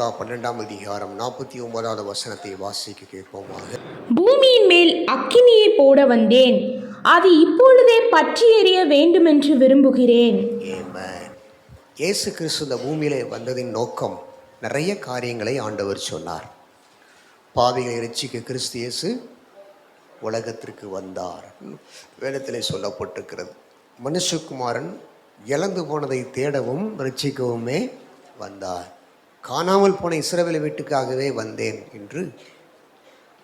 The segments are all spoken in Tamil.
லூக்கா 12ஆம் அதிகாரம் 49வது வசனத்தை வாசிக்க கேட்போமாக. பூமியின் மேல் அக்கினியை போட வந்தேன், அது இப்பொழுதே பற்றி எரிய வேண்டுமென்று விரும்புகிறேன். ஆமென். இயேசு கிறிஸ்து இந்த பூமியிலே வந்ததின் நோக்கம் நிறைய காரியங்களை ஆண்டவர் சொன்னார். பாவிகளை இரட்சிக்க கிறிஸ்து இயேசு உலகத்திற்கு வந்தார். வேதத்திலே சொல்லப்பட்டிருக்கிறது, மனுஷகுமாரன் இழந்து போனதை தேடவும் இரட்சிக்கவுமே வந்தார். காணாமல் போன இஸ்ரவேல் வீட்டுக்காகவே வந்தேன் என்று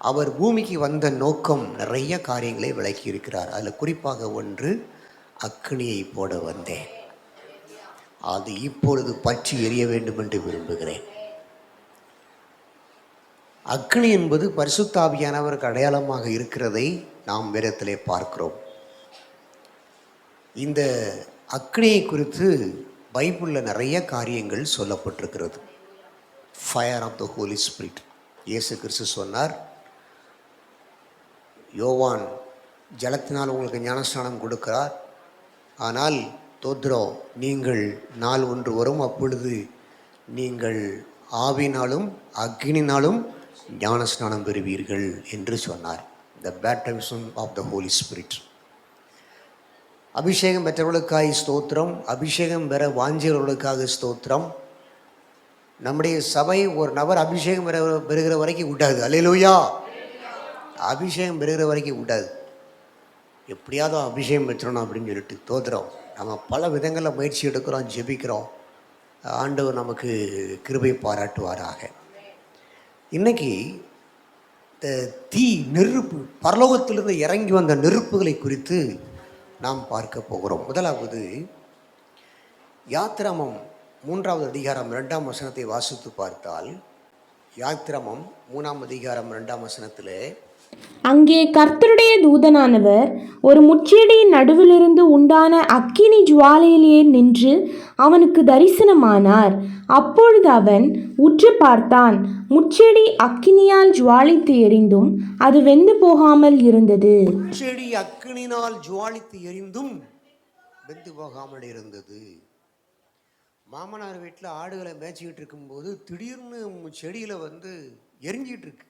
அவர் பூமிக்கு வந்த நோக்கம் நிறைய காரியங்களை விளக்கி இருக்கிறார். அதில் குறிப்பாக ஒன்று, அக்கினியை போட வந்தேன், அது இப்பொழுது பற்றி எரிய வேண்டும் என்று விரும்புகிறேன். அக்கினி என்பது பரிசுத்த ஆவியானவருக்கு அடையாளமாக இருக்கிறதை நாம் வேதத்திலே பார்க்கிறோம். இந்த அக்கினியை குறித்து பைபிளில் நிறைய காரியங்கள் சொல்லப்பட்டிருக்கிறது. Fire of the holy spirit. இயேசு கிறிஸ்து சொன்னார், யோவான் ஜலத்தினால் உங்களுக்கு ஞானஸ்நானம் கொடுக்கிறார், ஆனால் தோத்ரோ நீங்கள் நாள் ஒன்று வரும், அப்பொழுது நீங்கள் ஆவினாலும் அக்னினாலும் ஞானஸ்நானம் பெறுவீர்கள் என்று சொன்னார். The baptism of the holy spirit. அபிஷேகம் பெற்றவர்களுக்காக ஸ்தோத்திரம், அபிஷேகம் பெற வாஞ்சியவர்களுக்காக ஸ்தோத்திரம். நம்முடைய சபை ஒரு நபர் அபிஷேகம் பெறுகிற வரைக்கும் விடாது. அல்லேலூயா. அபிஷேகம் பெறுகிற வரைக்கும் விடாது. எப்படியாவது அபிஷேகம் பெற்றணும் அப்படின்னு சொல்லிட்டு தோத்துறோம். நம்ம பல விதங்களில் முயற்சி எடுக்கிறோம், ஜெபிக்கிறோம். ஆண்டவர் நமக்கு கிருபை பாராட்டுவாராக. இன்னைக்கு தீ நெருப்பு, பரலோகத்திலிருந்து இறங்கி வந்த நெருப்புகளை குறித்து நாம் பார்க்க போகிறோம். முதலாவது, யாத்திராமம் 3வது அதிகாரம் 2ஆம் வசனத்தை வாசித்து பார்த்தால், யாத்திராமம் 3ஆம் அதிகாரம் 2ஆம் வசனத்திலே, அங்கே கர்த்தருடைய தூதனானவர் ஒரு முட்செடியின் நடுவிலிருந்து உண்டான அக்கினி ஜுவாலையிலே நின்று அவனுக்கு தரிசனமானார். அப்பொழுது அவன் உற்று பார்த்தான், முட்செடி அக்கினியால் ஜுவாலித்து எரிந்தும் அது வெந்து போகாமல் இருந்தது. முட்செடி அக்கினினால் ஜுவாலித்து எரிந்தும் வெந்து போகாமல் இருந்தது. மாமனார் வீட்டில் ஆடுகளை மேய்ச்சிக்கிட்டு இருக்கும்போது திடீர்னு செடியில் எரிஞ்சிட்டு இருக்கு.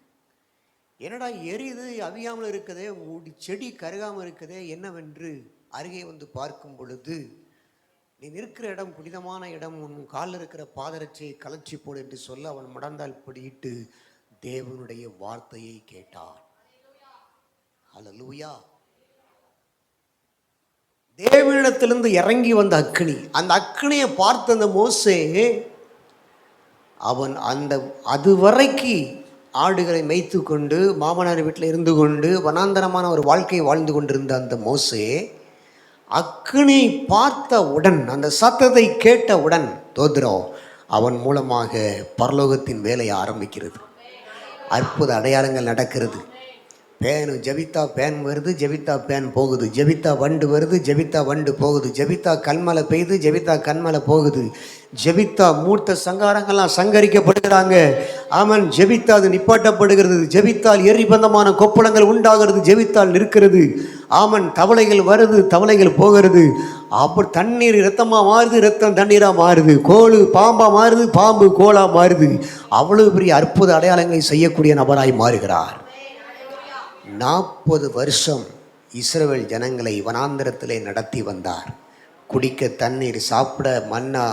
என்னடா எரியுது, அவியாமல் இருக்குதே, செடி கருகாமல் இருக்குதே, என்னவென்று அருகே பார்க்கும் பொழுது, நீ நிற்கிற இடம் புனிதமான இடம், உன் காலில் இருக்கிற பாதரட்சியை கலச்சி போடு என்று சொல்ல அவன் மடந்தால் படியிட்டு தேவனுடைய வார்த்தையை கேட்டான். அல்லேலூயா. தேவனிடத்திலிருந்து இறங்கி வந்த அக்கினி. அந்த அக்கினியை பார்த்த அந்த மோசே, அவன் அதுவரைக்கு ஆடுகளை மேய்த்து கொண்டு மாமனார் வீட்டில் இருந்து கொண்டு வனாந்தரமான ஒரு வாழ்க்கையை வாழ்ந்து கொண்டிருந்த அந்த மோசே, அக்கினி பார்த்த உடன், அந்த சத்தத்தை கேட்ட உடன் தோத்ரோ, அவன் மூலமாக பரலோகத்தின் வேலையை ஆரம்பிக்கிறது. அற்புத அடையாளங்கள் நடக்கிறது. பேனு ஜபித்தா பேன் வருது, ஜபித்தா பேன் போகுது, ஜபித்தா வண்டு வருது, ஜபித்தா வண்டு போகுது, ஜபித்தா கண்மலை பெய்யுது, ஜபித்தா கண்மலை போகுது, ஜபித்தா மூர்த்த சங்காரங்கள்லாம் சங்கரிக்கப்படுகிறாங்க. ஆமன். ஜபித்தா அது நிப்பாட்டப்படுகிறது. ஜபித்தால் எரிபந்தமான கொப்பளங்கள் உண்டாகிறது, ஜபித்தால் நிற்கிறது. ஆமன். தவளைகள் வருது, தவளைகள் போகிறது. அப்புறம் தண்ணீர் இரத்தமாக மாறுது, இரத்தம் தண்ணீராக மாறுது. கோழு பாம்பாக மாறுது, பாம்பு கோலாக மாறுது. அவ்வளவு பெரிய அற்புத அடையாளங்களை செய்யக்கூடிய நபராய் மாறுகிறார். 40 வருஷம் இஸ்ரவேல் ஜனங்களை வனாந்திரத்திலே நடத்தி வந்தார். குடிக்க தண்ணீர், சாப்பிட மன்னா,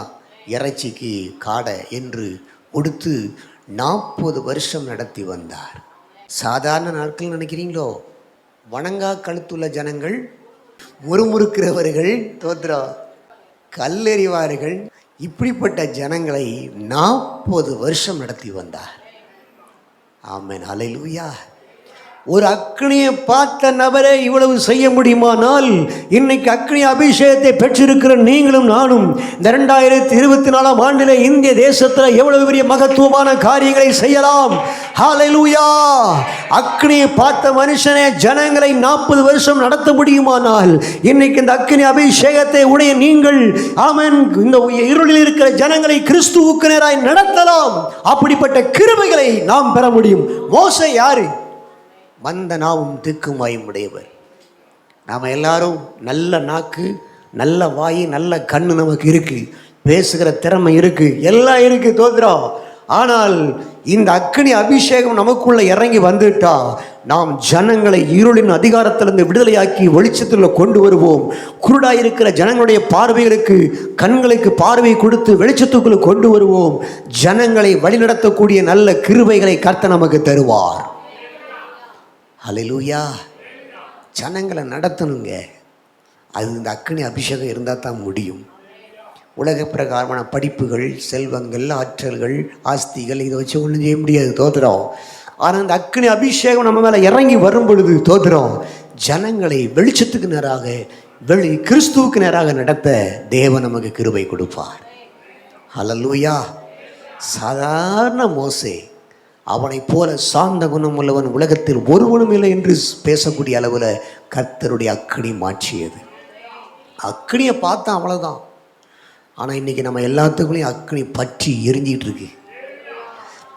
இறைச்சிக்கு காடை என்று கொடுத்து 40 வருஷம் நடத்தி வந்தார். சாதாரண நாட்கள் நினைக்கிறீங்களோ? வணங்கா கழுத்துள்ள ஜனங்கள், முறுமுறுக்கிறவர்கள், தோத்ரா கல்லெறிவார்கள். இப்படிப்பட்ட ஜனங்களை 40 வருஷம் நடத்தி வந்தார். ஆமென். அல்லேலூயா. ஒரு அக்கினியை பார்த்த நபரே இவ்வளவு செய்ய முடியுமானால், இன்னைக்கு அக்கினி அபிஷேகத்தை பெற்றிருக்கிற நீங்களும் நானும் இந்த 2024ஆம் ஆண்டில் இந்திய தேசத்தில் எவ்வளவு பெரிய மகத்துவமான காரியங்களை செய்யலாம். ஹல்லேலூயா. அக்கினியை பார்த்த மனுஷனே ஜனங்களை 40 வருஷம் நடத்த முடியுமானால், இன்னைக்கு இந்த அக்கினி அபிஷேகத்தை உடைய நீங்கள், ஆமென், இந்த இருளில் இருக்கிற ஜனங்களை கிறிஸ்துவுக்கு நேராய் நடத்தலாம். அப்படிப்பட்ட கிருபைகளை நாம் பெற முடியும். மோசே யாரு? மந்த நாவும் திக்குமாயும் உடையவர். நாம் எல்லாரும் நல்ல நாக்கு, நல்ல வாய், நல்ல கண்ணு நமக்கு இருக்கு, பேசுகிற திறமை இருக்கு, எல்லாம் இருக்கு. தோத்ரா. ஆனால் இந்த அக்கினி அபிஷேகம் நமக்குள்ள இறங்கி வந்துட்டா நாம் ஜனங்களை இருளின் அதிகாரத்திலிருந்து விடுதலையாக்கி வெளிச்சத்தில் கொண்டு வருவோம். குருடாயிருக்கிற ஜனங்களுடைய பார்வைகளுக்கு கண்களுக்கு பார்வை கொடுத்து வெளிச்சத்துக்குள்ள கொண்டு வருவோம். ஜனங்களை வழிநடத்தக்கூடிய நல்ல கிருபைகளை கர்த்தர் நமக்கு தருவார். ஹல்லேலூயா. ஜனங்களை நடத்தணுங்க. அது இந்த அக்கினி அபிஷேகம் இருந்தால் தான் முடியும். உலக பிரகாரமான படிப்புகள், செல்வங்கள், ஆற்றல்கள், ஆஸ்திகள் இதை வச்சு ஒன்றும் செய்ய முடியாது. தோத்துறோம். ஆனால் அந்த அக்கினி அபிஷேகம் நம்ம மேலே இறங்கி வரும் பொழுது தோத்துறோம். ஜனங்களை வெளிச்சத்துக்கு நேராக கிறிஸ்துவுக்கு நேராக நடத்த தேவன் நமக்கு கிருபை கொடுப்பார். ஹல்லேலூயா. சாதாரண மோசே, அவனை போல சார்ந்த குணம் உள்ளவன் உலகத்தில் ஒருவனும் இல்லை என்று பேசக்கூடிய அளவில் கர்த்தருடைய அக்கினி மாற்றியது. அக்கினியை பார்த்தா அவ்வளோதான். ஆனால் இன்றைக்கி நம்ம எல்லாத்துக்குள்ளேயும் அக்கினி பற்றி எரிஞ்சிக்கிட்டு இருக்கு.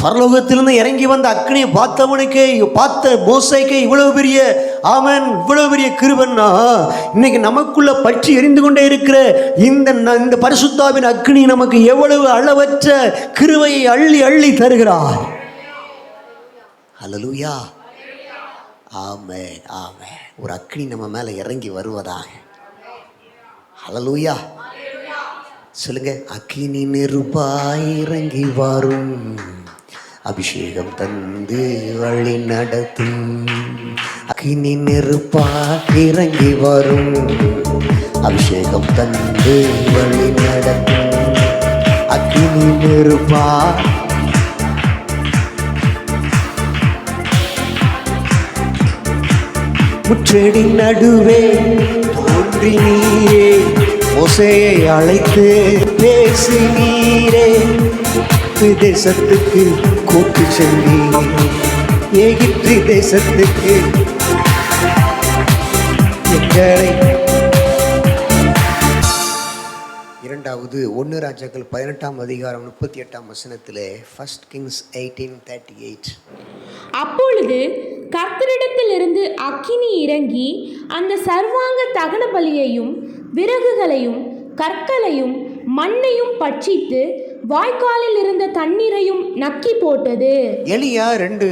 பரலோகத்திலிருந்து இறங்கி வந்த அக்கினியை பார்த்த மோசேக்கே இவ்வளவு பெரிய இவ்வளவு பெரிய கிருபைன்னா, இன்னைக்கு நமக்குள்ள பற்றி எரிந்து கொண்டே இருக்கிற இந்த பரிசுத்தாவின் அக்கினி நமக்கு எவ்வளவு அளவற்ற கிருபையை அள்ளி அள்ளி தருகிறார். ஹல்லேலூயா. ஆமென், ஆமென். ஒரு அக்கினி நம்ம மேலே இறங்கி வருவதாக. ஹல்லேலூயா. சொல்லுங்க. அக்கினி நெருப்பாய் இறங்கி வரும், அபிஷேகம் தந்து வழி நடத்தும். அக்கினி நெருப்பாய் இறங்கி வரும், அபிஷேகம் தந்து வழி நடத்தும். அக்கினி நெருப்பாய் முற்றடி நடுவே தோன்றி நீரே, மோசேயை அழைத்து பேசினீரே. தேசத்துக்கு கூட்டு சென்றீர், எகிப்து தேசத்துக்கு எங்களை. இரண்டாவது 1 ராஜாக்கள் 18ஆம் அதிகாரம் 38ஆம் வசனத்திலே, 1 Kings 18:38. அப்பொழுது கர்த்தரிடத்திலிருந்து அக்கினி இறங்கி அந்த சர்வாங்க தகன பலியையும் விறகுகளையும் கற்களையும் மண்ணையும் பட்சித்து வாய்க்காலில் இருந்த தண்ணீரையும் நக்கி போட்டது. எலியா 2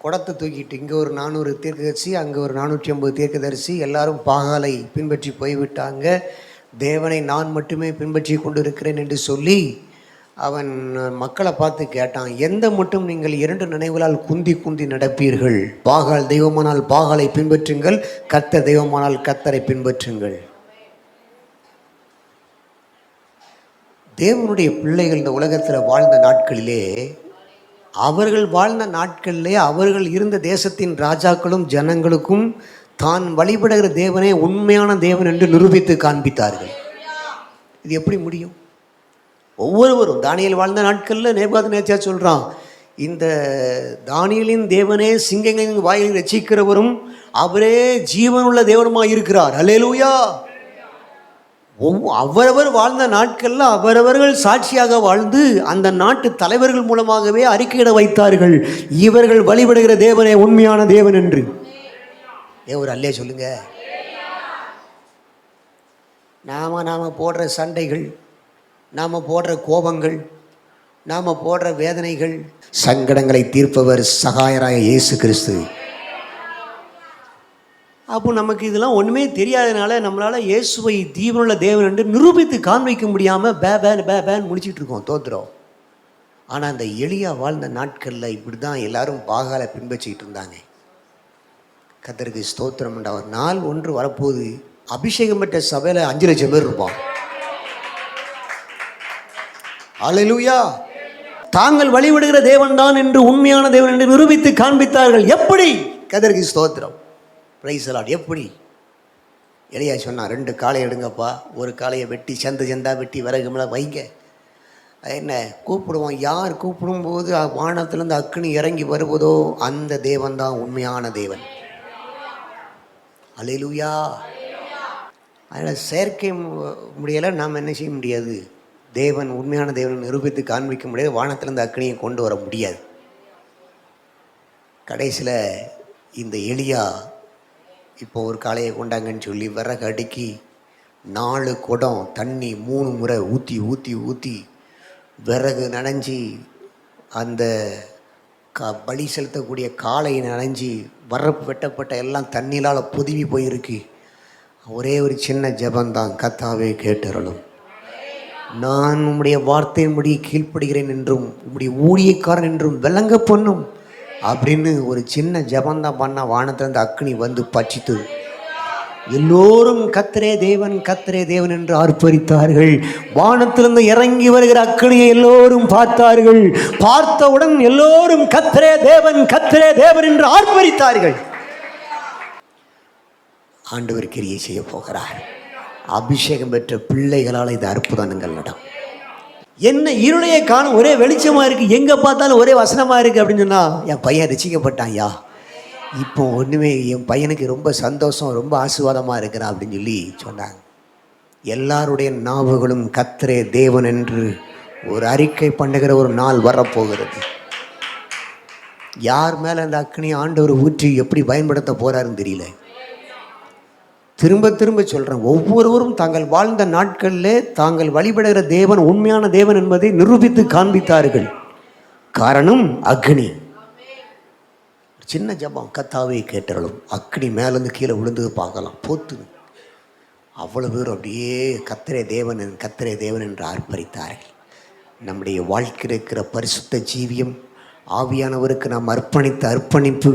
குடத்தை தூக்கிட்டு, இங்கே ஒரு 400 தீர்க்கதரிசி, அங்கே ஒரு 450 தீர்க்கதரிசி, எல்லாரும் பாகாலை பின்பற்றி போய்விட்டாங்க. தேவனை நான் மட்டுமே பின்பற்றி கொண்டு இருக்கிறேன் என்று சொல்லி அவன் மக்களை பார்த்து கேட்டான், எந்த மட்டும் நீங்கள் 2 நினைவுகளால் குந்தி குந்தி நடப்பீர்கள்? பாகால் தெய்வமானால் பாகாலை பின்பற்றுங்கள், கர்த்தர் தெய்வமானால் கர்த்தரை பின்பற்றுங்கள். தேவனுடைய பிள்ளைகள் இந்த உலகத்தில் வாழ்ந்த நாட்களிலே, அவர்கள் இருந்த தேசத்தின் ராஜாக்களும் ஜனங்களுக்கும் தான் வழிபடுகிற தேவனே உண்மையான தேவன் என்று நிரூபித்து காண்பித்தார்கள். இது எப்படி முடியும்? ஒவ்வொருவரும் தானியேல் வாழ்ந்த நாட்களில் நேபுகாத்நேச்சார் சொல்கிறான், இந்த தானியேலின் தேவனே சிங்கங்களின் வாயில் ரட்சிக்கிறவரும் அவரே ஜீவனுள்ள தேவனுமாய் இருக்கிறார். அல்லேலூயா. அவரவர் வாழ்ந்த நாட்களில் அவரவர்கள் சாட்சியாக வாழ்ந்து அந்த நாட்டு தலைவர்கள் மூலமாகவே அறிக்கையிட வைத்தார்கள், இவர்கள் வழிபடுகிற தேவனே உண்மையான தேவன் என்று. ஒரு அல்லே சொல்லுங்க. நாம போடுற சண்டைகள், நாம் போடுற கோபங்கள், நாம் போடுற வேதனைகள், சங்கடங்களை தீர்ப்பவர் சகாயராய இயேசு கிறிஸ்து. அப்போ நமக்கு இதெல்லாம் ஒன்றுமே தெரியாதனால நம்மளால் இயேசுவை ஜீவனுள்ள தேவன் என்று நிரூபித்து காண்பிக்க முடியாமல் பேன் முடிச்சிட்டு இருக்கோம், தோத்துறோம். ஆனால் அந்த எலியா வாழ்ந்த நாட்களில் இப்படி தான் எல்லாரும் பாகாலை பின்பற்றிக்கிட்டு இருந்தாங்க. கர்த்தருக்கு ஸ்தோத்திரம். அவர் நாள் ஒன்று வரப்போது அபிஷேகம் பெற்ற சபையில் 5 லட்சம் பேர் இருப்பான். அல்லேலூயா. தாங்கள் வழிபடுகிற தேவன் தான் என்று உண்மையான தேவன் என்று நிரூபித்து காண்பித்தார்கள். எப்படி? கர்த்தருக்கு ஸ்தோத்திரம். Price the Lord. எப்படி? எலியா சொன்னான், 2 காளை எடுங்கப்பா, ஒரு காளையை வெட்டி செந்தா வெட்டி விறகு மேலே வைங்க. என்ன கூப்பிடுவோம்? யார் கூப்பிடும்போது வானத்திலிருந்து அக்கினி இறங்கி வருவதோ அந்த தேவன் தான் உண்மையான தேவன். அல்லேலூயா. அதனால் செயற்கை முடியலை, நாம் என்ன செய்ய முடியாது? தேவன் உண்மையான தேவன் நிரூபித்து காண்பிக்க முடியாது. வானத்திலிருந்து அக்கினியை கொண்டு வர முடியாது. கடைசியில் இந்த எலியா இப்போ ஒரு காளையை கொண்டாங்கன்னு சொல்லி விறகு அடுக்கி 4 குடம் தண்ணி 3 முறை ஊற்றி ஊற்றி ஊற்றி விறகு நனைஞ்சி அந்த பலி செலுத்தக்கூடிய காளை நனைஞ்சி வெட்டப்பட்ட எல்லாம் தண்ணீரால் பொதுவி போயிருக்கு. ஒரே ஒரு சின்ன ஜெபந்தான், கர்த்தாவே கேட்டருளும், நான் உம்முடைய வார்த்தையின்படி கீழ்ப்படுகிறேன் என்றும் உம்முடைய ஊழியக்காரன் என்றும் விளங்க பண்ணும் அப்படின்னு ஒரு சின்ன ஜெபந்தான் பண்ண வானத்திலிருந்து அக்னி வந்து பட்சித்து எல்லோரும் கர்த்தரே தேவன் கர்த்தரே தேவன் என்று ஆர்ப்பரித்தார்கள். வானத்திலிருந்து இறங்கி வருகிற அக்னியை எல்லோரும் பார்த்தார்கள். பார்த்தவுடன் எல்லோரும் கர்த்தரே தேவன் கர்த்தரே தேவன் என்று ஆர்ப்பரித்தார்கள். ஆண்டவர் கிரியை செய்ய போகிறார். அபிஷேகம் பெற்ற பிள்ளைகளால் இது அற்புதங்கள் நடம். என்ன இருளையே காணும், ஒரே வெளிச்சமா இருக்கு, எங்க பார்த்தாலும் ஒரே வசனமா இருக்கு அப்படின்னு சொன்னா, என் பையன் ரசிக்கப்பட்டான் ஐயா, இப்போ ஒன்றுமே என் பையனுக்கு ரொம்ப சந்தோஷம், ரொம்ப ஆசீர்வாதமாக இருக்கிறான் அப்படின்னு சொல்லி சொன்னாங்க. எல்லாருடைய நாவுகளும் கர்த்தரே தேவன் என்று ஒரு அறிக்கை பண்ணுகிற ஒரு நாள் வரப்போகிறது. யார் மேலே அந்த அக்னி ஆண்டவர் ஊற்றி எப்படி பயன்படுத்த போகிறாருன்னு தெரியல. திரும்ப திரும்ப சொல்கிறேன், ஒவ்வொருவரும் தாங்கள் வாழ்ந்த நாட்களிலே தாங்கள் வழிபடுகிற தேவன் உண்மையான தேவன் என்பதை நிரூபித்து காண்பித்தார்கள். காரணம் அக்னி. சின்ன ஜபம், கர்த்தாவே கேட்டருளும். அக்னி மேலேருந்து கீழே விழுந்து பார்க்கலாம், போத்து அவ்வளோ பேர் அப்படியே கர்த்தரே தேவன் கர்த்தரே தேவன் என்று ஆர்ப்பரித்தார்கள். நம்முடைய வாழ்க்கையில் இருக்கிற பரிசுத்த ஜீவியம், ஆவியானவருக்கு நாம் அர்ப்பணித்த அர்ப்பணிப்பு,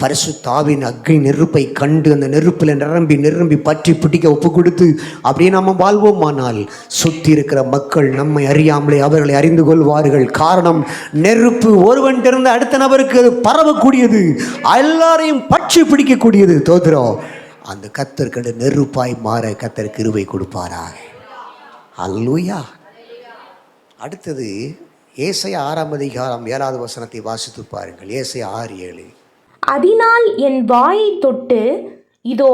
பரிசுத்த ஆவியின் அக்னி நெருப்பை கண்டு அந்த நெருப்பில் நிரம்பி பற்றி பிடிக்க ஒப்பு கொடுத்து அப்படியே நாம் வாழ்வோமானால் சுற்றி இருக்கிற மக்கள் நம்மை அறியாமலே அவர்களை அறிந்து கொள்வார்கள். காரணம், நெருப்பு ஒருவன்கிட்ட அடுத்த நபருக்கு அது பரவக்கூடியது, எல்லாரையும் பற்றி பிடிக்கக்கூடியது. தோத்திரம், அந்த கர்த்தர் கண்டு நெருப்பாய் மாற கர்த்தர் கிருபை கொடுப்பாராக. அல்லேலூயா. அடுத்தது ஏசாயா 6ஆம் அதிகாரம் 7வது வசனத்தை வாசித்து பாருங்கள். ஏசாயா 6:7. அதனால் என் வாயை தொட்டு, இதோ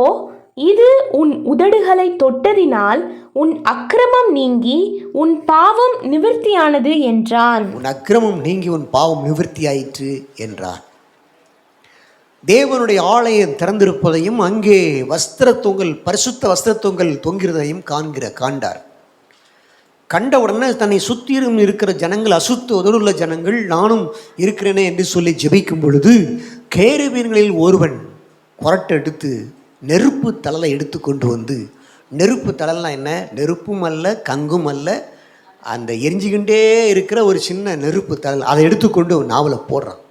இது உன் உதடுகளை தொட்டதினால் உன் அக்கிரமம் நீங்கி உன் பாவம் நிவர்த்தியானது என்றான். உன் அக்கிரமம் நீங்கி உன் பாவம் நிவர்த்தியாயிற்று என்றான். தேவனுடைய ஆலயம் திறந்திருப்பதையும் அங்கே வஸ்திரத்தொங்கல், பரிசுத்த வஸ்திரத்தொங்கல் தொங்கிறதையும் காண்டார். கண்ட உடனே தன்னை சுற்றிலும் இருக்கிற ஜனங்கள், அசுத்த உதடுள்ள ஜனங்கள், நானும் இருக்கிறேனே என்று சொல்லி ஜெபிக்கும் பொழுது கேருபீன்களில் ஒருவன் கொரட்டை எடுத்து நெருப்பு தழலை எடுத்து கொண்டு வந்து, நெருப்பு தழல்னா என்ன, நெருப்பும் அல்ல கங்கும் அல்ல, அந்த எரிஞ்சிக்கிண்டே இருக்கிற ஒரு சின்ன நெருப்பு தழல், அதை எடுத்துக்கொண்டு நாவலை போடுறான்.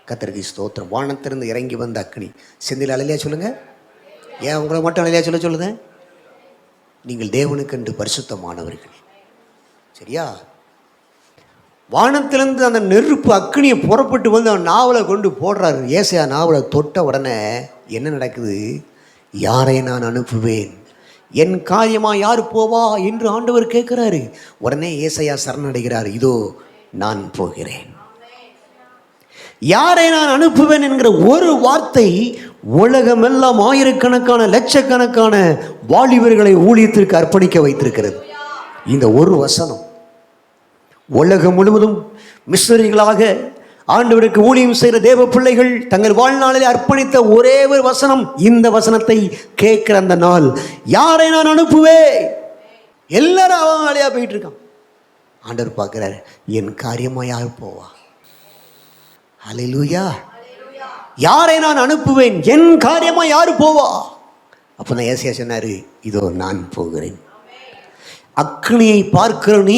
கர்த்தருக்கு ஸ்தோத்திரம். வானத்திலிருந்து இறங்கி வந்த அக்னி. செந்தில் அலையிலையா சொல்லுங்க, ஏன் உங்களை மட்டும் அலையிலையா சொல்லுங்க, நீங்கள் தேவனுக்கென்று பரிசுத்தமானவர்கள். சரியா? வானத்திலிருந்து அந்த நெருப்பு அக்னியை புறப்பட்டு வந்து அவன் நாவலை கொண்டு போடுறாரு. ஏசாயா நாவலை தொட்ட உடனே என்ன நடக்குது? யாரை நான் அனுப்புவேன், என் காரியமா யார் போவா என்று ஆண்டவர் கேட்கிறாரு. உடனே ஏசாயா சரணடைகிறார், இதோ நான் போகிறேன். யாரை நான் அனுப்புவேன் என்கிற ஒரு வார்த்தை உலகமெல்லாம் ஆயிரக்கணக்கான லட்சக்கணக்கான வாலிபர்களை ஊழியத்திற்கு அர்ப்பணிக்க வைத்திருக்கிறது. இந்த ஒரு வசனம் உலகம் முழுவதும் மிஷனரிகளாக ஆண்டவருக்கு ஊழியம் செய்கிற தேவ பிள்ளைகள் தங்கள் வாழ்நாளில் அர்ப்பணித்த ஒரே ஒரு வசனம். இந்த வசனத்தை கேட்கிற அந்த நாள், யாரை நான் அனுப்புவேன், எல்லாரும் அவன் வேலையா போயிட்டு இருக்கான். ஆண்டவர் பார்க்கிறார், என் காரியமா யார் போவா? அல்லேலூயா. யாரை நான் அனுப்புவேன், என் காரியமா யாரு போவா? அப்போ தான் ஏசாயா சொன்னாரு, இதோ நான் போகிறேன். அக்னியை பார்க்கிற நீ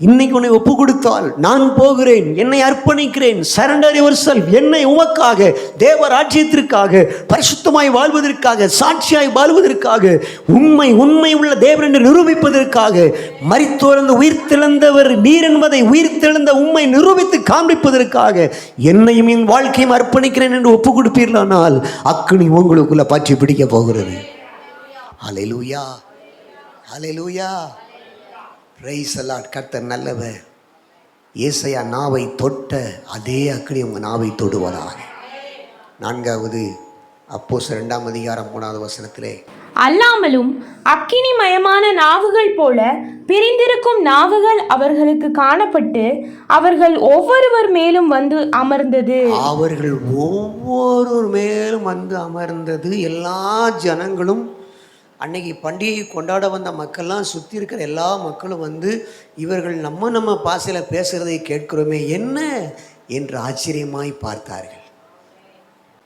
இன்னைக்கு உன்னை ஒப்பு கொடுத்தால், நான் போகிறேன், என்னை அர்ப்பணிக்கிறேன், சரண்டர் யுவர்செல்ஃப், என்னை உமக்காக, தேவ ராஜ்யத்திற்காக, பரிசுத்தமாய் வாழ்வதற்காக, சாட்சியாய் வாழ்வதற்காக, உண்மை உள்ள தேவன் என்று நிரூபிப்பதற்காக, மரித்தோர்ந்து உயிர்த்தெழுந்தவர் நீர் என்பதை உயிர்த்தெழுந்த உண்மை நிரூபித்து காண்பிப்பதற்காக என்னையும் என் வாழ்க்கையும் அர்ப்பணிக்கிறேன் என்று ஒப்பு கொடுப்பீர்களானால் அக்னி உங்களுக்குள்ள பற்றி பிடிக்க போகிறது. அல்லேலூயா, அல்லேலூயா. Praise the lord. கர்த்தர் நல்லவர். ஏசாயா நாவை தொட்ட அதே அக்னி உங்கள் நாவை தொடுவதாக. 4வது அப்போஸ்தலர் 2ஆம் அதிகாரம் 3வது வசனத்திலே, அல்லாமலும் அக்கினிமயமான நாவுகள் போல பிரிந்திருக்கும் நாவுகள் அவர்களுக்கு காணப்பட்டு அவர்கள் ஒவ்வொருவர் மேலும் வந்து அமர்ந்தது. அவர்கள் ஒவ்வொருவர் மேலும் வந்து அமர்ந்தது. எல்லா ஜனங்களும் அன்னைக்கு பண்டிகை கொண்டாட வந்த மக்கள்லாம், சுற்றி இருக்கிற எல்லா மக்களும் வந்து, இவர்கள் நம்ம பாசையில் பேசுகிறதை கேட்கிறோமே, என்ன என்று ஆச்சரியமாய் பார்த்தார்கள்.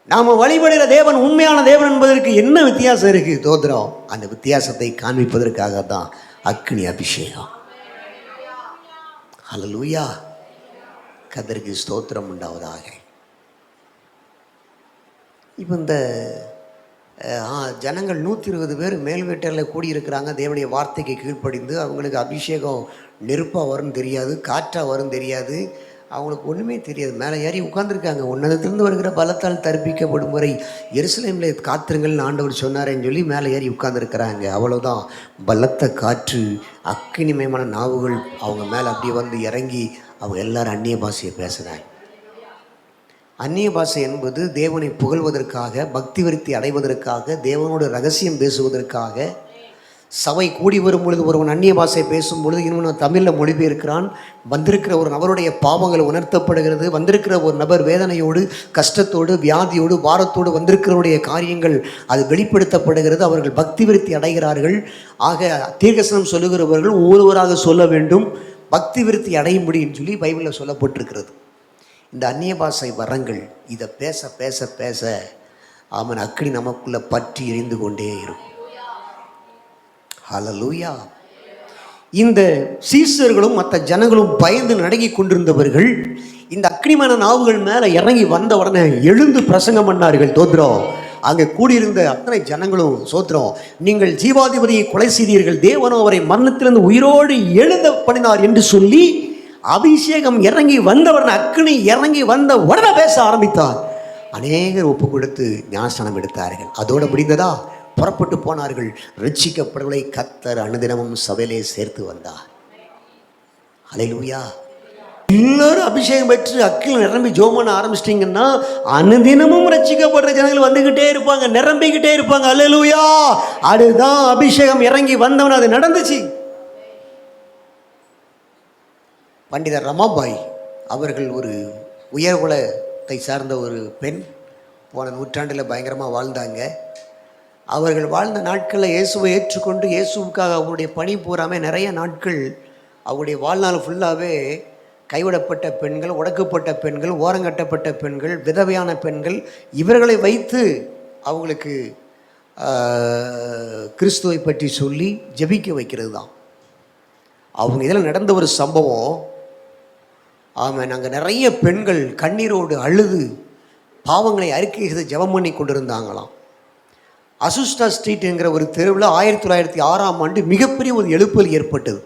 நாம வழிபடுகிற தேவன் உண்மையான தேவன் என்பதற்கு என்ன வித்தியாசம் இருக்கு? தோத்திரம். அந்த வித்தியாசத்தை காண்பிப்பதற்காக தான் அக்கினி அபிஷேகம். ஹல்லேலூயா. கர்த்தருக்கு ஸ்தோத்திரம் உண்டாவதாக. இப்போ இந்த ஜனங்கள் 120 பேர் மேல் வீட்டில் கூடியிருக்கிறாங்க. தேவனுடைய வார்த்தைக்கு கீழ்ப்படிந்து அவங்களுக்கு அபிஷேகம் நெருப்பாக வரும் தெரியாது, காற்றாக வரும் தெரியாது, அவங்களுக்கு ஒன்றுமே தெரியாது. மேலே ஏறி உட்காந்துருக்காங்க. உன்னதத்திலிருந்து வருகிற பலத்தால் தற்பிக்கப்படும் வரை எருசலேமில் காத்திருங்கள்னு ஆண்டவர் சொன்னாரேன்னு சொல்லி மேலே ஏறி உட்காந்துருக்கிறாங்க. அவ்வளோதான். பலத்த காற்று, அக்கினிமயமான நாவுகள் அவங்க மேலே அப்படியே வந்து இறங்கி அவங்க எல்லாரும் அந்நிய பாஷையை பேசுகிறாங்க. அந்நிய பாஷை என்பது தேவனை புகழ்வதற்காக, பக்தி விருத்தி அடைவதற்காக, தேவனோட ரகசியம் பேசுவதற்காக. சபை கூடி வரும் பொழுது ஒருவன் அந்நிய பாஷை பேசும் பொழுது இன்னொன்று தமிழில் மொழிபெயர்க்கிறான். வந்திருக்கிற ஒரு நபருடைய பாவங்கள் உணர்த்தப்படுகிறது. வந்திருக்கிற ஒரு நபர் வேதனையோடு, கஷ்டத்தோடு, வியாதியோடு, பாரத்தோடு வந்திருக்கிறவருடைய காரியங்கள் அது வெளிப்படுத்தப்படுகிறது. அவர்கள் பக்தி விருத்தி அடைகிறார்கள். ஆக தீர்க்கதரிசனம் சொல்லுகிறவர்கள் ஒவ்வொருவராக சொல்ல வேண்டும், பக்தி விருத்தி அடைய முடியும்னு சொல்லி பைபிளில் சொல்லப்பட்டிருக்கிறது. இந்த அந்நிய பாஷை வரங்கள் இதை பேச பேச பேச அவன் அக்கினி நமக்குள்ள பற்றி எரிந்து கொண்டே இருக்கும். ஹல்லேலூயா. இந்த சீசர்களும் மற்ற ஜனங்களும் பயந்து நடுங்கி கொண்டிருந்தவர்கள் இந்த அக்கினிமான நாவுகள் மேலே இறங்கி வந்த உடனே எழுந்து பிரசங்கம் பண்ணார்கள். தோத்திரம். அங்கே கூடியிருந்த அத்தனை ஜனங்களும் சோத்திரம், நீங்கள் ஜீவாதிபதியை கொலை செய்தீர்கள், தேவனோ அவரை மரணத்திலிருந்து உயிரோடு எழுந்த பண்ணினார் என்று சொல்லி அபிஷேகம் இறங்கி வந்தவுடனே, அக்கினி இறங்கி வந்த உடனே பேச ஆரம்பித்தார். அநேகர் ஒப்பு கொடுத்து ஞானஸ்நானம் எடுத்தார்கள். அதோடு முடிந்ததா? புறப்பட்டு போனார்கள். ரட்சிக்கப்படுவதை கர்த்தர் அனுதினமும் சபையிலே சேர்த்து வந்தார். ஹல்லேலூயா. எல்லாரும் அபிஷேகம் பெற்று அக்கில் நிரம்பி ஜெபம் பண்ண ஆரம்பிச்சிட்டிங்கன்னா அனுதினமும் ரட்சிக்கப்படுற ஜனங்கள் வந்துகிட்டே இருப்பாங்க, நிரம்பிக்கிட்டே இருப்பாங்க. ஹல்லேலூயா. அதுதான் அபிஷேகம் இறங்கி வந்தவன். அது நடந்துச்சு. பண்டிதர் ரமாபாய் அவர்கள் ஒரு உயர்குலத்தை சார்ந்த ஒரு பெண். போன நூற்றாண்டில் பயங்கரமாக வாழ்ந்தாங்க. அவர்கள் வாழ்ந்த நாட்களில் இயேசுவை ஏற்றுக்கொண்டு இயேசுவுக்காக அவருடைய பணி பூராமே நிறைய நாட்கள் அவருடைய வாழ்நாள் ஃபுல்லாகவே கைவிடப்பட்ட பெண்கள், உடக்கப்பட்ட பெண்கள், ஓரங்கட்டப்பட்ட பெண்கள், விதவையான பெண்கள், இவர்களை வைத்து அவங்களுக்கு கிறிஸ்துவை பற்றி சொல்லி ஜெபிக்க வைக்கிறது தான் அவங்க இதில் நடந்த ஒரு சம்பவம். ஆமாம், நாங்கள் நிறைய பெண்கள் கண்ணீரோடு அழுது பாவங்களை அறிக்கை செய்து ஜெபம் பண்ணி கொண்டிருந்தாங்களாம். அசுஸ்டா ஸ்ட்ரீட் என்கிற ஒரு தெருவில் 1906 மிகப்பெரிய ஒரு எழுப்பல் ஏற்பட்டது.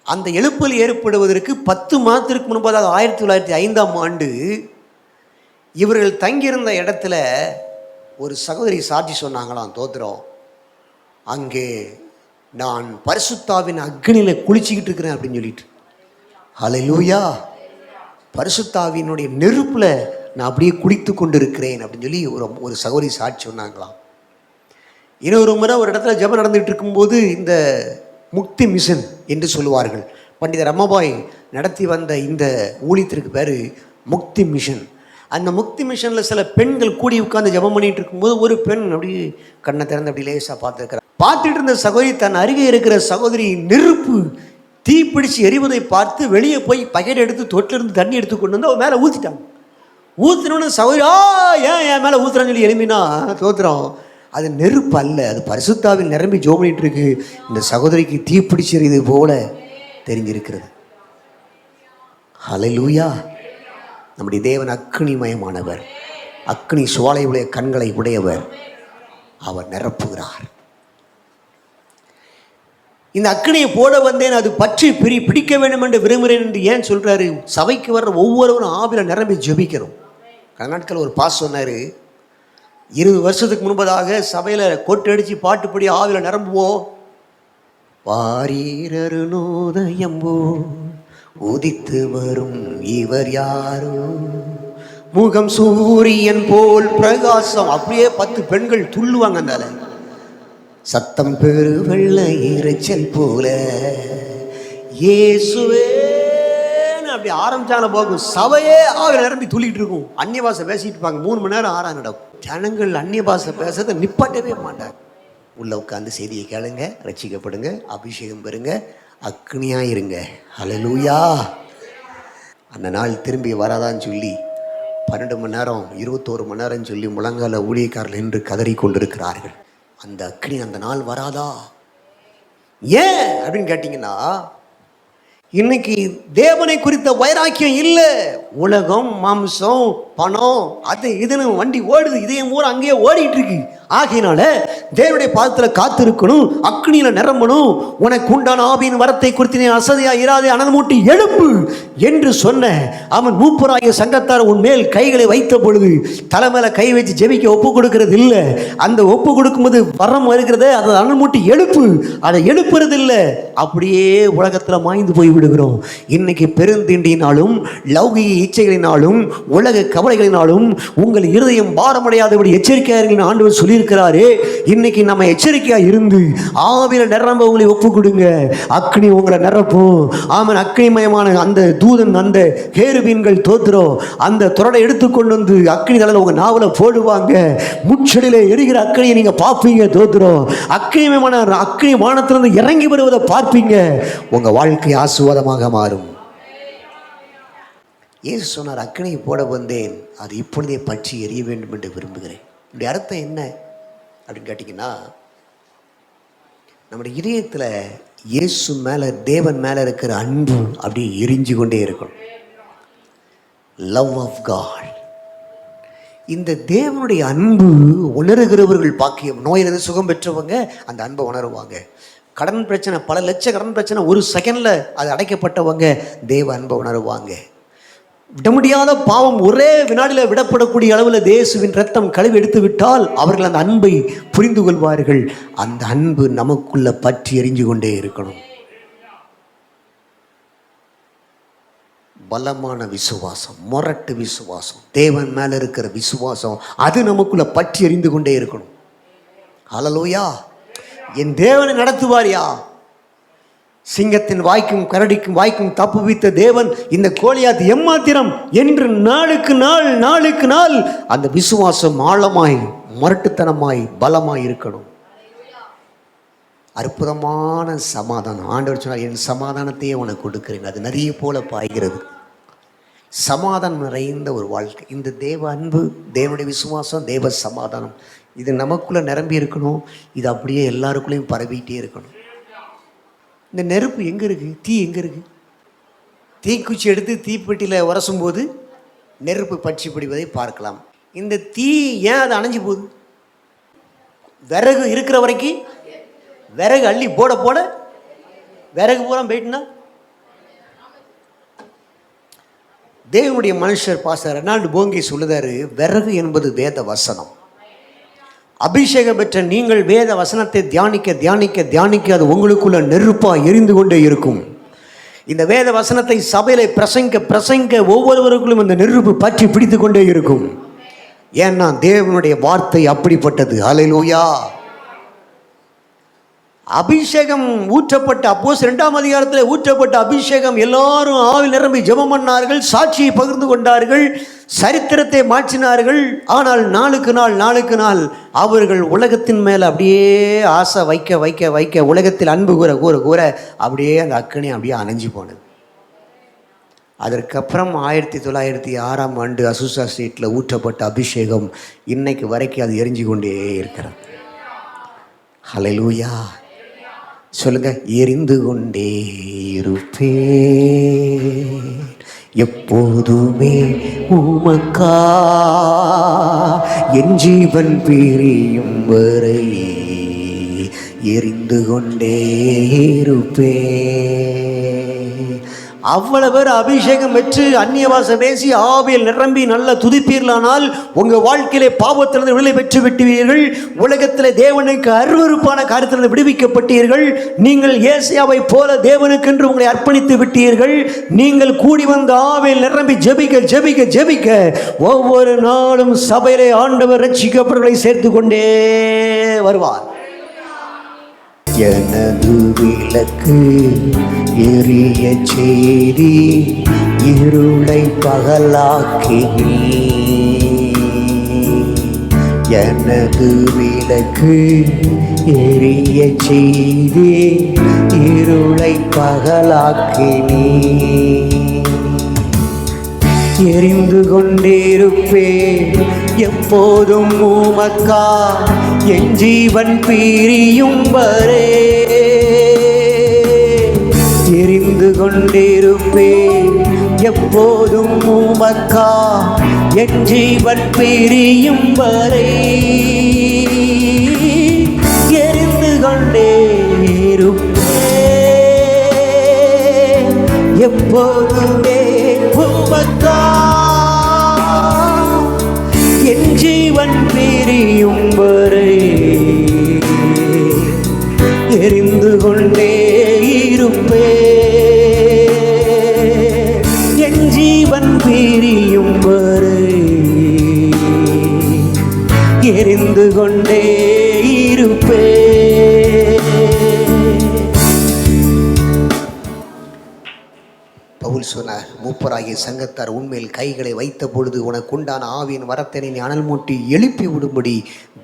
அந்த எழுப்பல் ஏற்படுவதற்கு 10 மாதத்திற்கு முன்பதாக 1905 இவர்கள் தங்கியிருந்த இடத்துல ஒரு சகோதரி சாட்சி சொன்னாங்களாம். தோத்திரம். அங்கே நான் பரிசுத்தாவின் அக்னியில் குளிச்சுக்கிட்டு இருக்கிறேன் அப்படின்னு சொல்லிட்டு. ஹல்லேலூயா. பரிசுத்தாவினுடைய நெருப்பில் நான் அப்படியே குளித்து கொண்டு இருக்கிறேன் அப்படின்னு சொல்லி ஒரு சகோதரி சாட்சி சொன்னாங்களாம். இன்னொரு முறை ஒரு இடத்துல ஜெபம் நடந்துகிட்டு இருக்கும்போது இந்த முக்தி மிஷன் என்று சொல்லுவார்கள். பண்டிதர் ரமாபாய் நடத்தி வந்த இந்த ஊழியத்திற்கு பேர் முக்தி மிஷன். அந்த முக்தி மிஷனில் சில பெண்கள் கூடி உட்கார்ந்து ஜெபம் பண்ணிகிட்டு இருக்கும்போது ஒரு பெண் அப்படி கண்ணை திறந்து அப்படி லேசாக பார்த்துருக்கிறார். பார்த்துட்டு இருந்த சகோதரி தன் அருகே இருக்கிற சகோதரி நெருப்பு தீப்பிடிச்சு எரிவதை பார்த்து வெளியே போய் பக்கெட் எடுத்து தொட்டிலிருந்து தண்ணி எடுத்து கொண்டு வந்து அவன் மேலே ஊற்றிட்டாங்க. ஊற்றினோன்னு சகோதரி ஏன் என் மேலே ஊற்றுறான்னு சொல்லி எழுப்பினா தோத்துறோம். அது நெருப்பு அல்ல, அது பரிசுத்தாவில் நிரம்பி ஜெபம் பண்ணிட்டு இருக்கு. இந்த சகோதரிக்கு தீப்பிடிச்சிருது போல தெரிஞ்சிருக்கிறது. ஹல்லேலூயா. நம்முடைய தேவன் அக்னிமயமானவர், அக்னி சுவாலையுடைய கண்களை உடையவர். அவர் நிரப்புகிறார். இந்த அக்னியை போட வந்தேன், அது பற்றி பிடிக்க வேண்டும் என்று விரும்புகிறேன் என்று ஏன் சொல்கிறாரு? சபைக்கு வர்ற ஒவ்வொருவரும் ஆவியில் நிரம்பி ஜெபிக்கிறோம். கடந்த நாட்கள் ஒரு பாஸ் சொன்னார், 20 வருஷத்துக்கு முன்பதாக சபையில் கொட்டு அடித்து பாட்டுப்படி ஆவியில் நிரம்புவோம். வாரீரருணோதயம்போ உதித்து வரும் இவர் யாரோ, முகம் சூரியன் போல் பிரகாசம். அப்படியே 10 பெண்கள் துள்ளுவாங்க. அந்த சத்தம் பெரு வெள்ள இறைச்சல் போல இயேசுவே அப்படி ஆரம்பிச்சாங்க போகும். சபையே ஆவியில் நிரம்பி துள்ளிட்டு இருக்கும். அந்நிய பாஷை பேசிட்டு இருப்பாங்க. 3 மணி நேரம் ஆறாம் நடக்கும். ஜனங்கள் அந்நிய பாஷை பேசுறதை நிப்பாட்டவே மாட்டாங்க. உள்ள உட்காந்து செய்தியை கேளுங்க, ரட்சிக்கப்படுங்க, அபிஷேகம் பெறுங்க, அக்னியா இருங்க. ஹல்லேலூயா. அந்த நாள் திரும்பி வராதான்னு சொல்லி 12 மணி நேரம் 21 மணி நேரம் சொல்லி முழங்கால ஊழியக்காரர்கள் என்று கதறி கொண்டிருக்கிறார்கள். அந்த அக்னி அந்த நாள் வராதா? ஏன் அப்படின்னு கேட்டிங்கன்னா, இன்னைக்கு தேவனை குறித்த வைராக்கியம் இல்லை. உலகம், மாம்சம், பணம், அது இதுன்னு வண்டி ஓடுது. இதயம் ஊர் அங்கேயே ஓடிட்டு இருக்கு. ஆகையினால தேவனுடைய பாதத்தில் காத்திருக்கணும், அக்னியில நிரம்பணும். உனக்கு உண்டான ஆவியின் வரத்தை குறித்து நீ அசதியா இராதே, அனல் மூட்டி எழுப்பு என்று சொன்ன அவன் மூப்பராகிய சங்கத்தார் உன் மேல் கைகளை வைத்த பொழுது தலைமையில கை வச்சு ஜெபிக்க ஒப்பு கொடுக்கறது இல்லை. அந்த ஒப்பு கொடுக்கும்போது வரம் வருகிறத அதை அனல் மூட்டி எழுப்பு, அதை எழுப்புறது இல்லை. அப்படியே உலகத்தில் மாய்ந்து போய் விடுகிறோம். இன்னைக்கு பெருந்தீண்டினாலும் லௌகிக இச்சைகளினாலும் உலக கவலைகளினாலும் உங்கள் இருதயம் பாரமடையாதபடி எச்சரிக்கையாளர்கள் ஆண்டவர் சொல்லியிருக்கிறாரே. இன்னைக்கு நம்ம எச்சரிக்கையா இருந்து ஆவியில நிரம்ப உங்களை ஒப்பு கொடுங்க. அக்னி உங்களை நிரப்பும். ஆமன். அக்னிமயமான அந்த தூதன், அந்த கேருபீன்கள் தோத்துறோம், அந்த தொடரை எடுத்துக்கொண்டு வந்து அக்னி தலையில் உங்க நாவல போடுவாங்க. முச்சடியில எரிகிற அக்னியை நீங்க பார்ப்பீங்க. தோத்துறோம். அக்னிமயமான அக்னி வானத்திலிருந்து இறங்கி வருவதை பார்ப்பீங்க. உங்க வாழ்க்கை ஆசீர்வாதமாக மாறும். இயேசு சொன்னார், அக்னியை போட வந்தேன், அது இப்பொழுதே பற்றி எரிய வேண்டும் என்று விரும்புகிறேன். இப்படி அர்த்தம் என்ன அப்படின்னு கேட்டிங்கன்னா, நம்முடைய இதயத்தில் இயேசு மேலே, தேவன் மேலே இருக்கிற அன்பு அப்படி எரிஞ்சு கொண்டே இருக்கணும். Love of God. இந்த தேவனுடைய அன்பு உணர்கிறவர்கள் பாக்கியம். நோயிலிருந்து சுகம் பெற்றவங்க அந்த அன்பை உணருவாங்க. கடன் பிரச்சனை, பல லட்ச கடன் பிரச்சனை, ஒரு செகண்டில் அது அடைக்கப்பட்டவங்க தேவ அன்பை உணருவாங்க. விட முடியாத பாவம் ஒரே வினாடியில் விடப்படக்கூடிய அளவில் இயேசுவின் ரத்தம் கழுவி எடுத்து விட்டால் அவர்கள் அந்த அன்பை புரிந்து கொள்வார்கள். அந்த அன்பு நமக்குள்ள பற்றி எரிஞ்சு கொண்டே இருக்கணும். பலமான விசுவாசம், மொரட்டு விசுவாசம், தேவன் மேல இருக்கிற விசுவாசம், அது நமக்குள்ள பற்றி எரிந்து கொண்டே இருக்கணும். ஹல்லேலூயா. என் தேவனை நடத்துவாரியா? சிங்கத்தின் வாய்க்கும் கரடிக்கும் வாய்க்கும் தப்பு வைத்த தேவன் இந்த கோலியாத் எம்மாத்திரம் என்று நாளுக்கு நாள் அந்த விசுவாசம் ஆழமாய், மரட்டுத்தனமாய், பலமாய் இருக்கணும். அற்புதமான சமாதானம். ஆண்டவர் சொன்னார், என் சமாதானத்தையே உனக்கு கொடுக்கிறேன், அது நிறைய போல பாய்கிறது. சமாதானம் நிறைந்த ஒரு வாழ்க்கை. இந்த தேவ அன்பு, தேவனுடைய விசுவாசம், தேவ சமாதானம், இது நமக்குள்ள நிரம்பி இருக்கணும். இது அப்படியே எல்லாருக்குள்ளேயும் பரவிட்டே இருக்கணும். இந்த நெருப்பு எங்கே இருக்குது? தீ எங்கே இருக்குது? தீக்குச்சி எடுத்து தீப்பெட்டியில் உரசும் போது நெருப்பு பற்றி பிடிப்பதை பார்க்கலாம். இந்த தீ ஏன் அது அணைஞ்சு போகுது? விறகு இருக்கிற வரைக்கும், விறகு அள்ளி போட போட விறகு பூரா போயிட்டுனா. தேவனுடைய மனுஷர் பாஸ்டர் ரெனால்டு போங்கி சொல்லுதாரு, விறகு என்பது வேத வசனம். அபிஷேகம் பெற்ற நீங்கள் வேத வசனத்தை தியானிக்க தியானிக்க தியானிக்க அது உங்களுக்குள்ள நெருப்பா எரிந்து கொண்டே இருக்கும். இந்த வேத வசனத்தை சபையில பிரசங்க பிரசங்க ஒவ்வொருவருக்குள்ளும் இந்த நெருப்பு பற்றி பிடித்து கொண்டே இருக்கும். ஏன்னா தேவனுடைய வார்த்தை அப்படிப்பட்டது. ஹல்லேலூயா. அபிஷேகம் ஊற்றப்பட்ட, அப்போஸ்தலர் 2ஆம் அதிகாரத்தில் ஊற்றப்பட்ட அபிஷேகம், எல்லாரும் ஆவில் நிரம்பி ஜெபம் பண்ணார்கள், சாட்சியை பகிர்ந்து கொண்டார்கள், சரித்திரத்தை மாற்றினார்கள். ஆனால் நாளுக்கு நாள் அவர்கள் உலகத்தின் மேலே அப்படியே ஆசை வைக்க வைக்க வைக்க, உலகத்தில் அன்பு கூற கூற கூற அப்படியே அந்த அக்கனி அப்படியே அணைஞ்சு போனது. அதற்கப்புறம் 1906ஆம் ஆண்டு அசுசா ஸ்ட்ரீட்டில் ஊற்றப்பட்ட அபிஷேகம் இன்னைக்கு வரைக்கும் அது எரிஞ்சு கொண்டே இருக்கிறது. ஹல்லேலூயா. சொல்லுங்க, எரிந்து கொண்டே இருப்பே எப்போதுமே உமக்கா, என் ஜீவன் பிரியும் வரை எரிந்து கொண்டே இருப்பே. அவ்வளவு பேர் அபிஷேகம் பெற்று அந்நிய பாஷை பேசி ஆவியில் நிரம்பி நல்ல துதிப்பீர்களானால் உங்கள் வாழ்க்கையிலே பாவத்திலிருந்து விடுதலை பெற்று விட்டீர்கள். உலகத்தில் தேவனுக்கு அருவருப்பான காரியத்திலிருந்து விடுவிக்கப்பட்டீர்கள். நீங்கள் ஏசாயாவை போல தேவனுக்கென்று உங்களை அர்ப்பணித்து விட்டீர்கள். நீங்கள் கூடி வந்த ஆவியில் நிரம்பி ஜெபிக்க ஜெபிக்க ஜெபிக்க ஒவ்வொரு நாளும் சபையிலே ஆண்டவர் ரட்சிக்கப்பட்டவர்களை சேர்த்து கொண்டே வருவார். எனது விளக்கு எரிய செய்தி இருளை பகலாக்கினீ. எனது விளக்கு எரிய செய்தி இருளை பகலாக்கினீ. எரிந்து கொண்டிருப்பேன் எப்போதும் உமக்கா என் ஜீவன் பிரியும் வரை. எரிந்து கொண்டிருப்பேன் எப்போதும் உமக்கா என் ஜீவன் பிரியும் வரை. எரிந்து கொண்டே இருப்பேன் எப்போதுமே உமக்கா என் ஜீவன் பிரியும் வரை. எரிந்து கொண்டே இருப்பேன் என் ஜீவன் பிரியும் வரை. எரிந்து கொண்டே இருப்பேன். பவுல் சொன்னார், மூப்பராகிய சங்கத்தார் உண்மையில் கைகளை வைத்த பொழுது உனக்குண்டான ஆவியின் வரத்தினை நீ அனல் மூட்டி எழுப்பி விடும்படி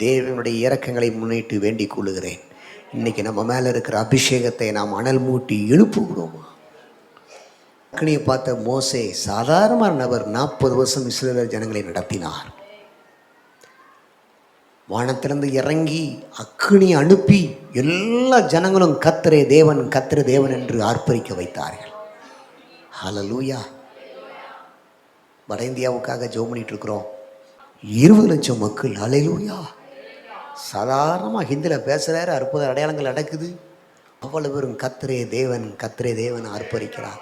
தேவனுடைய இரக்கங்களை முன்னிட்டு வேண்டிக் கொள்ளுகிறேன். இன்னைக்கு நம்ம மேலே இருக்கிற அபிஷேகத்தை நாம் அனல் மூட்டி எழுப்புகிறோமா? அக்னியை பார்த்த மோசே சாதாரண நபர் 40 வருஷம் இஸ்ரவேல் ஜனங்களை நடத்தினார். வானத்திலிருந்து இறங்கி அக்னி அனுப்பி எல்லா ஜனங்களும் கர்த்தரே தேவன் கர்த்தரே தேவன் என்று ஆர்ப்பரிக்க வைத்தார்கள். ஹல்லேலூயா. வட இந்தியாவுக்காக ஜெபம் பண்ணிட்டு இருக்கிறோம். 20 லட்சம் மக்கள். ஹல்லேலூயா. சாதாரணமாக ஹிந்தியில் பேசுகிறாரு, அற்புத அடையாளங்கள் நடக்குது. அவ்வளவு பேரும் கர்த்தரே தேவன் ஆர்ப்பரிக்கிறார்.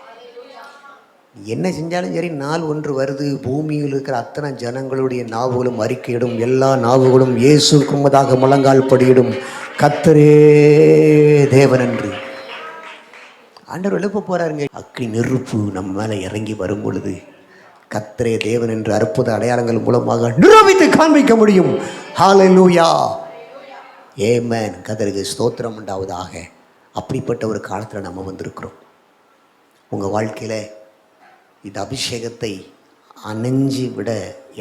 என்ன செஞ்சாலும் சரி, நாள் ஒன்று வருது, பூமியில் இருக்கிற அத்தனை ஜனங்களுடைய நாவுகளும் அறிக்கையிடும், எல்லா நாவுகளும் இயேசுவுக்கு முன்பதாக முழங்கால் படியிடும், கர்த்தரே தேவன் என்று. ஆண்டவர் எழுப்ப போறாருங்க. அக்னி நெருப்பு நம்ம மேலே இறங்கி வரும் பொழுது கர்த்தரே தேவன் என்று அற்புத அடையாளங்கள் மூலமாக நிரூபித்து காண்பிக்க முடியும். ஹல்லேலூயா. ஆமென். கர்த்தருக்கு ஸ்தோத்திரம் உண்டாவதாக. அப்படிப்பட்ட ஒரு காலத்தில் நம்ம வந்திருக்கிறோம். உங்கள் வாழ்க்கையில் இந்த அபிஷேகத்தை அணைஞ்சு விட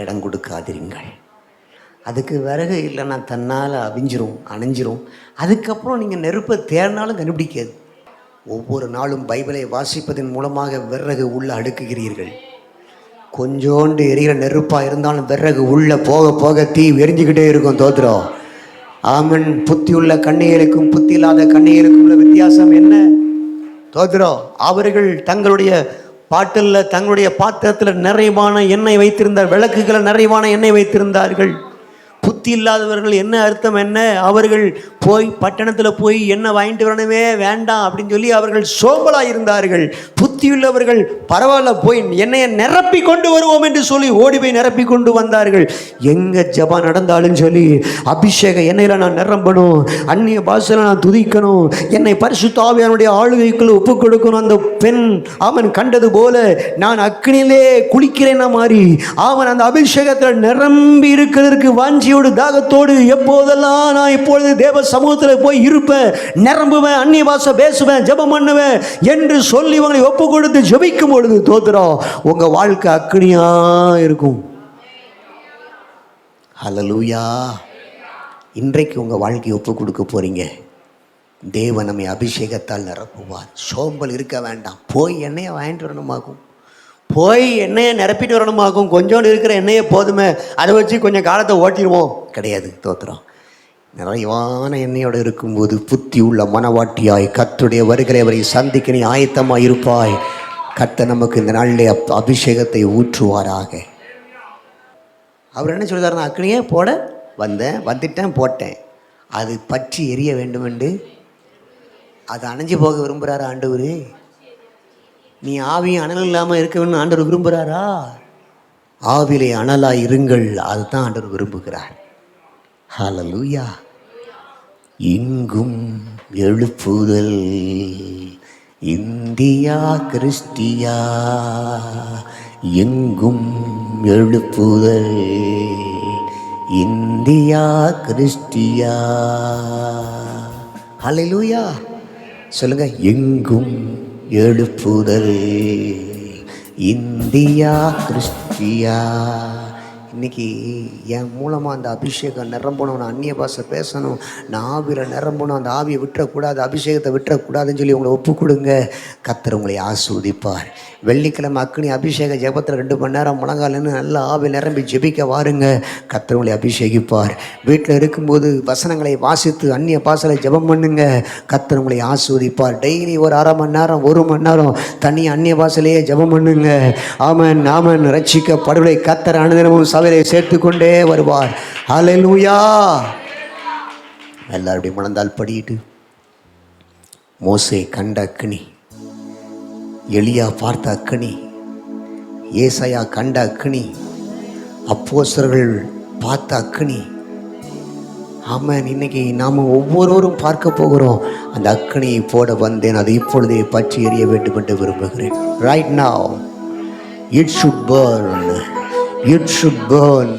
இடம் கொடுக்காதீர்கள். அதுக்கு விறகு இல்லைன்னா தன்னால் அணைஞ்சிரும். அதுக்கப்புறம் நீங்கள் நெருப்பை தேடினாலும் கண்டுபிடிக்காது. ஒவ்வொரு நாளும் பைபிளை வாசிப்பதன் மூலமாக விறகு உள்ள அடுக்குகிறீர்கள். கொஞ்சோண்டு எரிகிற நெருப்பாக இருந்தாலும் விறகு உள்ள போக போக தீ எரிஞ்சுக்கிட்டே இருக்கும். தோத்திரம். ஆமன். புத்தி உள்ள கண்ணியருக்கும் புத்தி இல்லாத கண்ணியருக்கும் உள்ள வித்தியாசம் என்ன? தோத்திரம். அவர்கள் தங்களுடைய பாட்டில் தங்களுடைய பாத்திரத்தில் நிறைவான எண்ணெய் வைத்திருந்தார், விளக்குகளை நிறைவான எண்ணெய் வைத்திருந்தார்கள். புத்தி இல்லாதவர்கள் என்ன அர்த்தம் என்ன? அவர்கள் போய் பட்டணத்தில் போய் எண்ணெய் வாங்கிட்டு வரணுமே வேண்டாம் அப்படின்னு சொல்லி அவர்கள் சோம்பலாக இருந்தார்கள். புத்தியுள்ளவர்கள் பரவாயில்ல, போய் எண்ணெயை நிரப்பி கொண்டு வருவோம் என்று சொல்லி ஓடி போய் நிரப்பி கொண்டு வந்தார்கள். எங்கே ஜெபம் நடந்தாலும் சொல்லி அபிஷேக எண்ணெயில் நான் நிரம்பணும், அந்நிய பாஷையில் நான் துதிக்கணும், என்னை பரிசுத்த ஆவியானுடைய ஆளுகைக்குள்ள ஒப்பு கொடுக்கணும். அந்த பெண் அவன் கண்டது போல நான் அக்னியிலே குளிக்கிறேன்னா மாறி அவன் அந்த அபிஷேகத்தில் நிரம்பி இருக்கிறதற்கு வாஞ்சியோடு தாகத்தோடு எப்போதெல்லாம் நான் இப்பொழுது தேவ சமூகத்தில் போய் இருப்பேன், நிரம்புவேன், அந்நிய பாஷை பேசுவேன், ஜெபம் பண்ணுவேன் என்று சொல்லி இவங்களை ஒப்பு கொடுத்து ஜெபிக்கும் பொழுது தோத்திரம் உங்க வாழ்க்கை அக்னியா இருக்கும். ஹல்லேலூயா. இன்றைக்கு உங்க வாழ்க்கையை ஒப்பு கொடுக்க போறீங்க. தேவன் நம்மை அபிஷேகத்தால் நிரப்புவார். சோம்பல் இருக்க வேண்டாம். போய் எண்ணெயை வாங்கிட்டு வரணுமாகும், போய் எண்ணெயை நிரப்பிட்டு வரணுமாகும். கொஞ்சோண்டு இருக்கிற எண்ணெயை போதுமே, அதை வச்சு கொஞ்சம் காலத்தை ஓட்டிடுவோம் கிடையாது. தோத்திரம். நிறைவான எண்ணெயோடு இருக்கும்போது புத்தி உள்ள மனவாட்டியாய் கர்த்தருடைய வருகிற அவரை சந்திக்க நீ ஆயத்தமாக இருப்பாய். கர்த்தர் நமக்கு இந்த நாளிலே அபிஷேகத்தை ஊற்றுவாராக. அவர் என்ன சொல்கிறாருன்னா, அக்னியே போட வந்துட்டேன் போட்டேன், அது பற்றி எரிய வேண்டும் என்று. அது அணைஞ்சு போக விரும்புகிறாரா ஆண்டவர்? நீ ஆவியும் அனல் இல்லாமல் இருக்க வேண்டும் ஆண்டவர் விரும்புகிறாரா? ஆவிலே அனலாய் இருங்கள், அதுதான் ஆண்டவர் விரும்புகிறார். ஹல்லேலூயா. எங்கும் எழுப்புதல், இந்தியா கிறிஸ்டியா, எங்கும் எழுப்புதல், இந்தியா கிறிஸ்டியா. ஹல்லேலூயா. சொல்லுங்க. எங்கும் எழுப்புதல், இந்தியா கிறிஸ்டியா, இன்னைக்கு என் மூலமாக அந்த அபிஷேகம் நிரம்பணும், நான் அந்நிய பாஷை பேசணும், நான் ஆவியில் நிரம்பணும், அந்த ஆவியை விட்டுறக்கூடாது, அபிஷேகத்தை விட்டுறக்கூடாதுன்னு சொல்லி உங்களை ஒப்பு கொடுங்க. கர்த்தர் உங்களை ஆசீர்வதிப்பார். வெள்ளிக்கிழமை அக்னி அபிஷேக ஜெபத்தில் 2 மணி நேரம் முழங்கால்னு நல்லா ஆவி நிரம்பி ஜெபிக்க வாருங்க. கர்த்தர் உங்களை அபிஷேகிப்பார். வீட்டில் இருக்கும்போது வசனங்களை வாசித்து அந்நிய பாஷையில் ஜெபம் பண்ணுங்க. கர்த்தர் உங்களை ஆசீர்வதிப்பார். டெய்லி ஒரு 1/2 மணி நேரம் 1 மணி நேரம் தனி அந்நிய பாஷையிலேயே ஜெபம் பண்ணுங்க. ஆமென் ஆமென். ரட்சிக்கப்படுவதை கர்த்தர் அனுதினமும் சபையை சேர்த்துக்கொண்டே வருவார். ஹல்லேலூயா. எல்லாருடைய மனந்தால் படியிட்டு. மோசே கண்ட அக்கினி, எலியா பார்த்த அக்கினி, ஏசாயா கண்ட அக்கினி, அப்போஸ்தலர்கள் பார்த்த அக்கினி. ஆமென். இன்னைக்கு நாம் ஒவ்வொருவரும் பார்க்க போகிறோம். அந்த அக்கினியை போட வந்தேன், அது இப்பொழுதே பற்றி எறிய வேண்டும் என்று விரும்புகிறேன். Right now it should burn, it should burn.